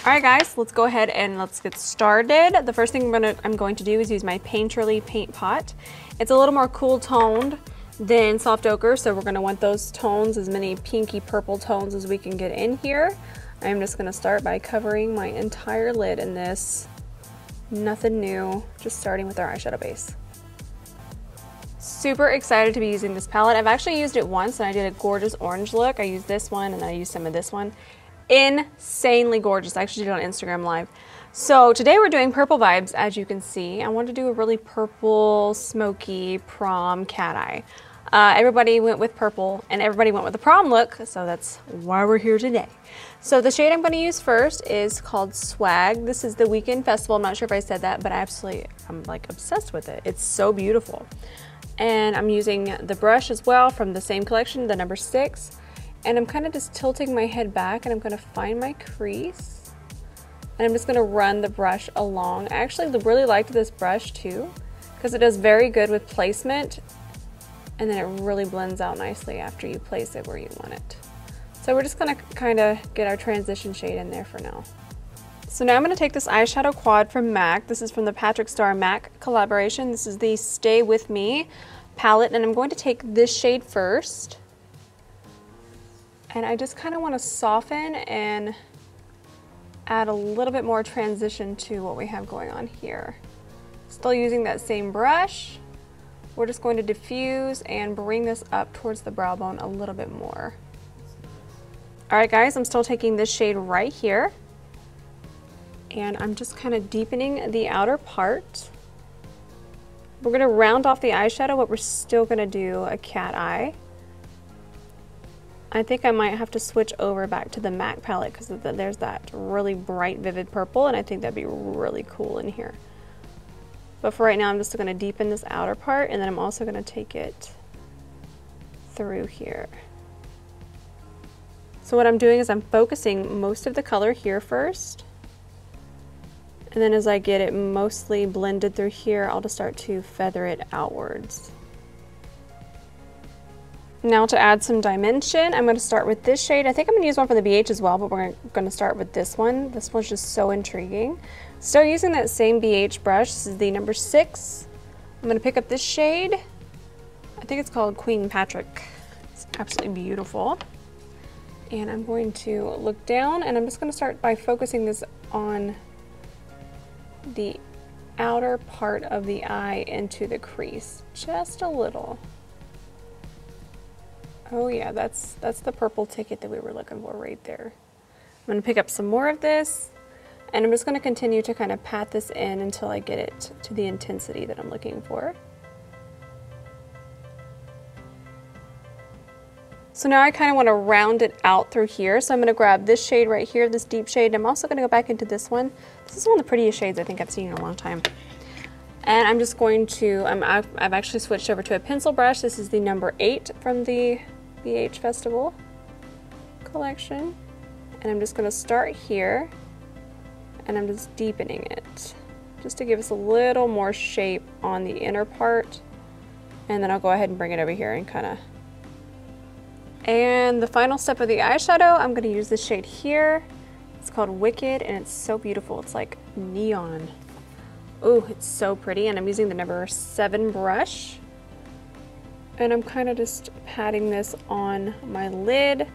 All right, guys, let's go ahead and let's get started. The first thing I'm going to do is use my Painterly paint pot. It's a little more cool toned than soft ochre, so we're gonna want those tones, as many pinky purple tones as we can get in here. I'm just gonna start by covering my entire lid in this. Nothing new, just starting with our eyeshadow base. Super excited to be using this palette. I've actually used it once and I did a gorgeous orange look. I used this one and then I used some of this one. Insanely gorgeous. I actually did it on Instagram Live. So today we're doing purple vibes, as you can see. I wanted to do a really purple, smoky prom cat eye. Everybody went with purple and everybody went with the prom look, so that's why we're here today. So the shade I'm going to use first is called Swag. This is the Weekend Festival. I'm not sure if I said that, but I'm like obsessed with it. It's so beautiful. And I'm using the brush as well from the same collection, the number 6. And I'm kind of just tilting my head back and I'm going to find my crease. And I'm just going to run the brush along. I actually really liked this brush too, because it does very good with placement. And then it really blends out nicely after you place it where you want it. So we're just going to kind of get our transition shade in there for now. So now I'm going to take this eyeshadow quad from MAC. This is from the Patrick Starrr MAC collaboration. This is the Stay With Me palette. And I'm going to take this shade first. And I just kind of want to soften and add a little bit more transition to what we have going on here. Still using that same brush. We're just going to diffuse and bring this up towards the brow bone a little bit more. All right, guys, I'm still taking this shade right here. And I'm just kind of deepening the outer part. We're going to round off the eyeshadow, but we're still going to do a cat eye. I think I might have to switch over back to the MAC palette because there's that really bright, vivid purple, and I think that'd be really cool in here. But for right now, I'm just going to deepen this outer part, and then I'm also going to take it through here. So what I'm doing is I'm focusing most of the color here first, and then as I get it mostly blended through here, I'll just start to feather it outwards. Now to add some dimension, I'm going to start with this shade. I think I'm going to use one from the BH as well, but we're going to start with this one. This one's just so intriguing. Still using that same BH brush. This is the number 6. I'm going to pick up this shade. I think it's called Queen Patrick. It's absolutely beautiful. And I'm going to look down and I'm just going to start by focusing this on the outer part of the eye into the crease. Just a little. Oh yeah, that's the purple ticket that we were looking for right there. I'm going to pick up some more of this, and I'm just going to continue to kind of pat this in until I get it to the intensity that I'm looking for. So now I kind of want to round it out through here, so I'm going to grab this shade right here, this deep shade. I'm also going to go back into this one. This is one of the prettiest shades I think I've seen in a long time. And I'm just going to, I've actually switched over to a pencil brush. This is the number 8 from the BH Festival collection. And I'm just going to start here and I'm just deepening it just to give us a little more shape on the inner part. And then I'll go ahead and bring it over here and kind of. And the final step of the eyeshadow, I'm going to use this shade here. It's called Wicked and it's so beautiful. It's like neon. Oh, it's so pretty, and I'm using the number 7 brush. And I'm kind of just patting this on my lid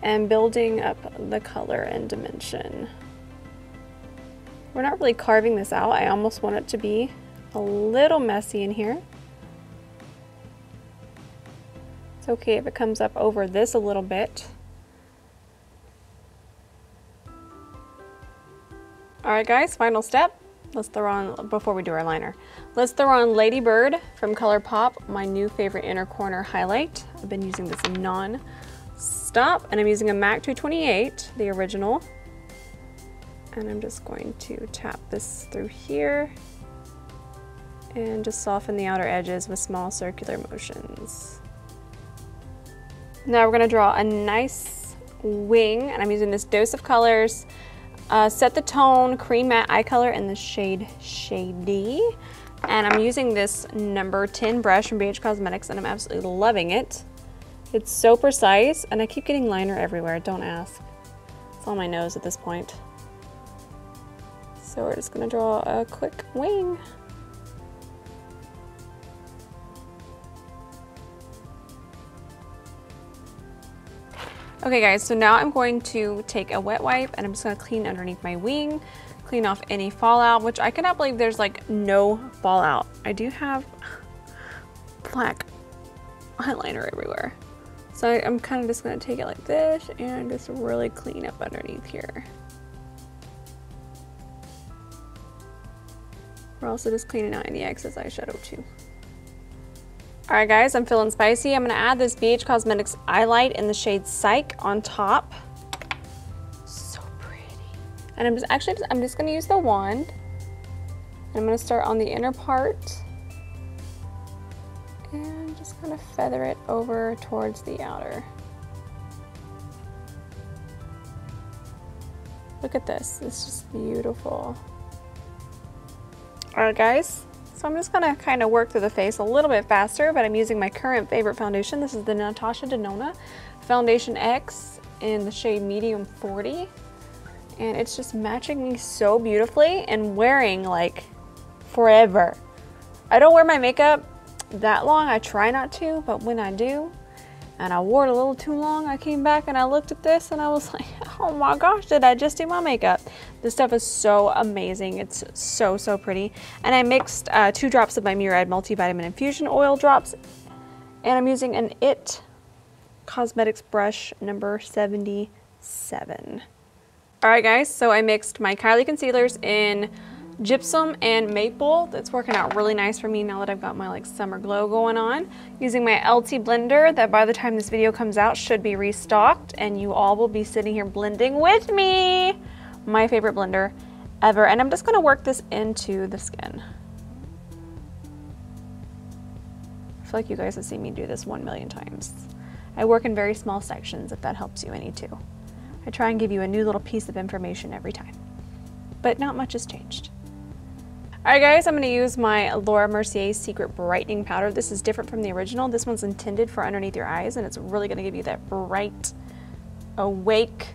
and building up the color and dimension. We're not really carving this out. I almost want it to be a little messy in here. It's okay if it comes up over this a little bit. All right, guys, final step. Let's throw on, before we do our liner, let's throw on Lady Bird from ColourPop, my new favorite inner corner highlight. I've been using this non-stop, and I'm using a MAC 228, the original. And I'm just going to tap this through here and just soften the outer edges with small circular motions. Now we're gonna draw a nice wing, and I'm using this Dose of Colors. Set the Tone Cream Matte Eye Color in the shade Shady. And I'm using this number 10 brush from Gerard Cosmetics, and I'm absolutely loving it. It's so precise, and I keep getting liner everywhere, don't ask. It's on my nose at this point. So we're just gonna draw a quick wing. Okay guys, so now I'm going to take a wet wipe and I'm just gonna clean underneath my wing, clean off any fallout, which I cannot believe there's like no fallout. I do have black eyeliner everywhere. So I'm kind of just gonna take it like this and just really clean up underneath here. We're also just cleaning out any excess eyeshadow too. All right guys, I'm feeling spicy. I'm gonna add this BH Cosmetics eye light in the shade Psych on top. So pretty. And I'm just gonna use the wand. And I'm gonna start on the inner part. And just kind of feather it over towards the outer. Look at this, it's just beautiful. All right guys. So I'm just gonna kind of work through the face a little bit faster, but I'm using my current favorite foundation. This is the NATASHA DENONA Foundation X in the shade Medium 40. And it's just matching me so beautifully and wearing like forever. I don't wear my makeup that long, I try not to, but when I do, and I wore it a little too long, I came back and I looked at this and I was like, oh my gosh, did I just do my makeup? This stuff is so amazing. It's so, so pretty. And I mixed 2 drops of my Murad Multivitamin Infusion Oil drops. And I'm using an IT Cosmetics brush number 77. All right guys, so I mixed my Kylie concealers in Gypsum and Maple. That's working out really nice for me now that I've got my like summer glow going on. Using my LT blender that by the time this video comes out should be restocked and you all will be sitting here blending with me. My favorite blender ever. And I'm just gonna work this into the skin. I feel like you guys have seen me do this 1,000,000 times. I work in very small sections if that helps you any too. I try and give you a new little piece of information every time, but not much has changed. All right guys, I'm gonna use my Laura Mercier Secret Brightening Powder. This is different from the original. This one's intended for underneath your eyes and it's really gonna give you that bright, awake,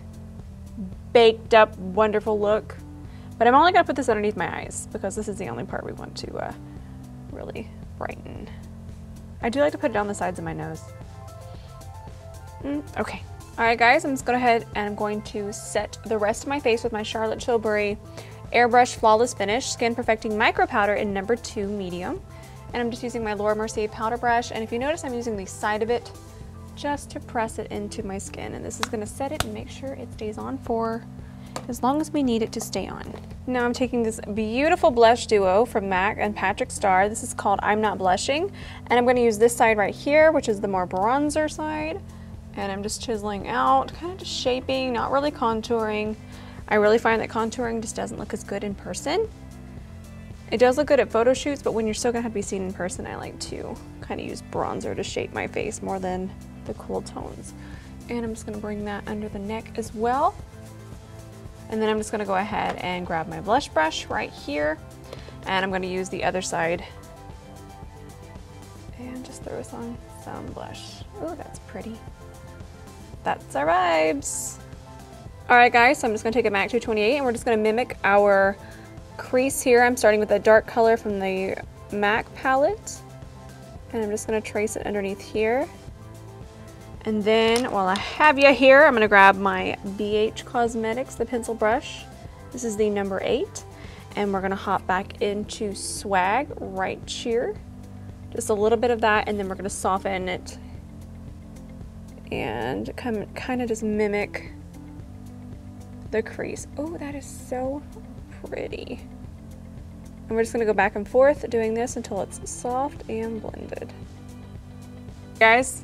baked up, wonderful look. But I'm only gonna put this underneath my eyes because this is the only part we want to really brighten. I do like to put it on the sides of my nose. Okay. All right guys, I'm just going to go ahead and I'm going to set the rest of my face with my Charlotte Tilbury Airbrush Flawless Finish Skin Perfecting Micro Powder in number 2 medium. And I'm just using my Laura Mercier powder brush. And if you notice, I'm using the side of it just to press it into my skin. And this is going to set it and make sure it stays on for as long as we need it to stay on. Now I'm taking this beautiful blush duo from MAC and Patrick Starrr. This is called I'm Not Blushing. And I'm going to use this side right here, which is the more bronzer side. And I'm just chiseling out, kind of just shaping, not really contouring. I really find that contouring just doesn't look as good in person. It does look good at photo shoots, but when you're still gonna have to be seen in person, I like to kind of use bronzer to shape my face more than the cool tones. And I'm just gonna bring that under the neck as well. And then I'm just gonna go ahead and grab my blush brush right here. And I'm gonna use the other side and just throw on some blush. Oh, that's pretty. That's our vibes. All right guys, so I'm just gonna take a MAC 228 and we're just gonna mimic our crease here. I'm starting with a dark color from the MAC palette. And I'm just gonna trace it underneath here. And then while I have you here, I'm gonna grab my BH Cosmetics, the pencil brush. This is the number 8. And we're gonna hop back into Swag right here. Just a little bit of that, and then we're gonna soften it and kind of just mimic the crease. Oh, that is so pretty. And we're just gonna go back and forth doing this until it's soft and blended. Guys,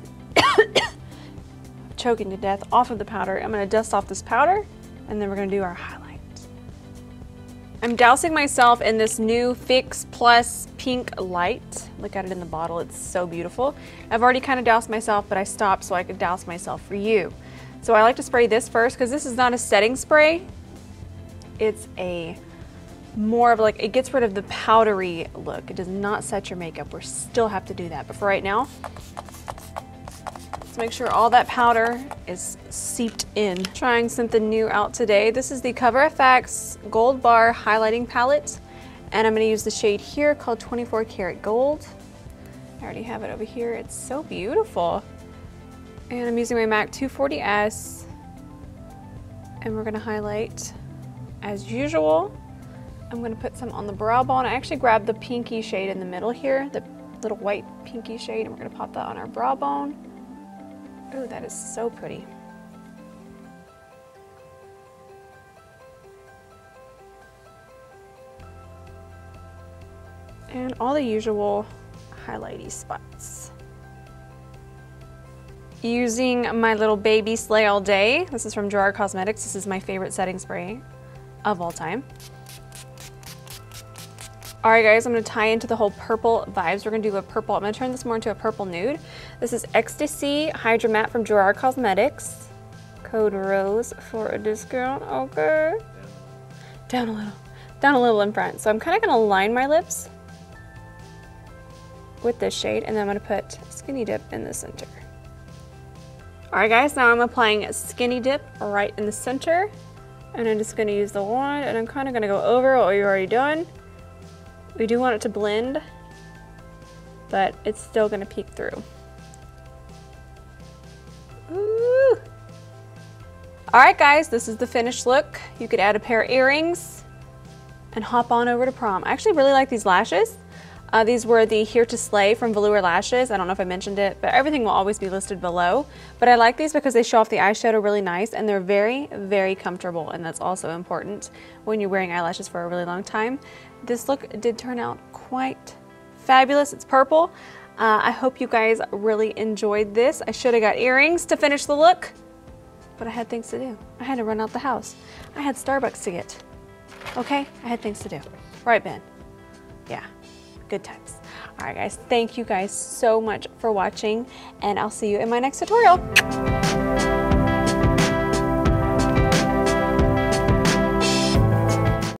choking to death off of the powder. I'm gonna dust off this powder and then we're gonna do our highlights. I'm dousing myself in this new Fix Plus pink light. Look at it in the bottle, it's so beautiful. I've already kind of doused myself, but I stopped so I could douse myself for you. So I like to spray this first because this is not a setting spray. It's a more of like, it gets rid of the powdery look. It does not set your makeup. We still have to do that, but for right now, Just make sure all that powder is seeped in. Trying something new out today. This is the Cover FX Gold Bar Highlighting Palette. And I'm gonna use the shade here called 24 Karat Gold. I already have it over here. It's so beautiful. And I'm using my MAC 240S. And we're gonna highlight as usual. I'm gonna put some on the brow bone. I actually grabbed the pinky shade in the middle here, the little white pinky shade, and we're gonna pop that on our brow bone. Oh, that is so pretty. And all the usual highlighty spots. Using my little baby Slay All Day. This is from Gerard Cosmetics. This is my favorite setting spray of all time. All right, guys, I'm gonna tie into the whole purple vibes. We're gonna do a purple. I'm gonna turn this more into a purple nude. This is Ecstasy Hydra Matte from Gerard Cosmetics. Code ROSE for a discount, okay? Down a little in front. So I'm kind of gonna line my lips with this shade, and then I'm gonna put Skinny Dip in the center. All right, guys, now I'm applying Skinny Dip right in the center, and I'm just gonna use the wand, and I'm kind of gonna go over what we've already done. We do want it to blend, but it's still gonna peek through. Ooh. All right, guys, this is the finished look. You could add a pair of earrings and hop on over to prom. I actually really like these lashes. These were the Here to Slay from Velour Lashes. I don't know if I mentioned it, but everything will always be listed below. But I like these because they show off the eyeshadow really nice, and they're very, very comfortable, and that's also important when you're wearing eyelashes for a really long time. This look did turn out quite fabulous. It's purple. I hope you guys really enjoyed this. I should have got earrings to finish the look, but I had things to do. I had to run out the house. I had Starbucks to get. Okay, I had things to do. Right, Ben? Yeah. Good times. All right, guys, thank you guys so much for watching, and I'll see you in my next tutorial.